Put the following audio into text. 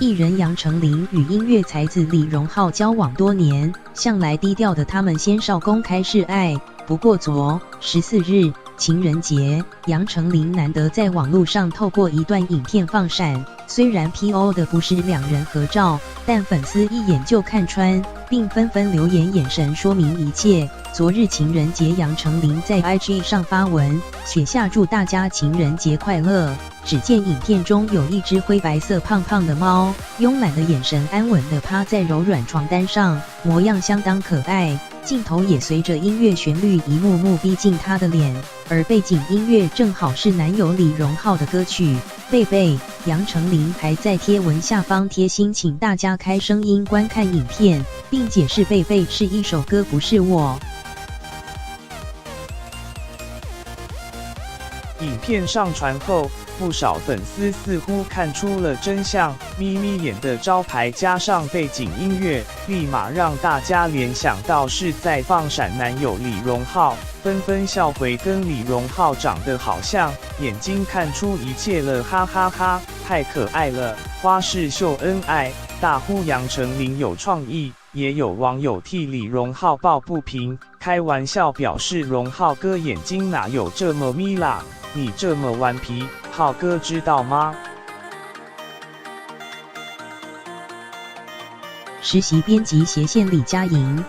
艺人杨丞琳与音乐才子李荣浩交往多年，向来低调的他们鲜少公开示爱。不过14日情人节，杨丞琳难得在网络上透过一段影片放闪。虽然 PO 的不是两人合照，但粉丝一眼就看穿，并纷纷留言眼神说明一切。昨日情人节，杨丞琳在 IG 上发文，写下祝大家情人节快乐。只见影片中有一只灰白色胖胖的猫，慵懒的眼神安稳地趴在柔软床单上，模样相当可爱。镜头也随着音乐旋律一幕幕逼近她的脸，而背景音乐正好是男友李荣浩的歌曲《贝贝》。杨丞琳还在贴文下方贴心请大家开声音观看影片，并解释《贝贝》是一首歌，不是我。影片上传后，不少粉丝似乎看出了真相，咪咪眼的招牌加上背景音乐，立马让大家联想到是在放闪男友李荣浩，纷纷笑回跟李荣浩长得好像，眼睛看出一切了，哈哈哈，太可爱了，花式秀恩爱，大呼杨丞琳有创意。也有网友替李荣浩抱不平，开玩笑表示荣浩哥眼睛哪有这么眯啦，你这么顽皮，浩哥知道吗？实习编辑斜线李佳莹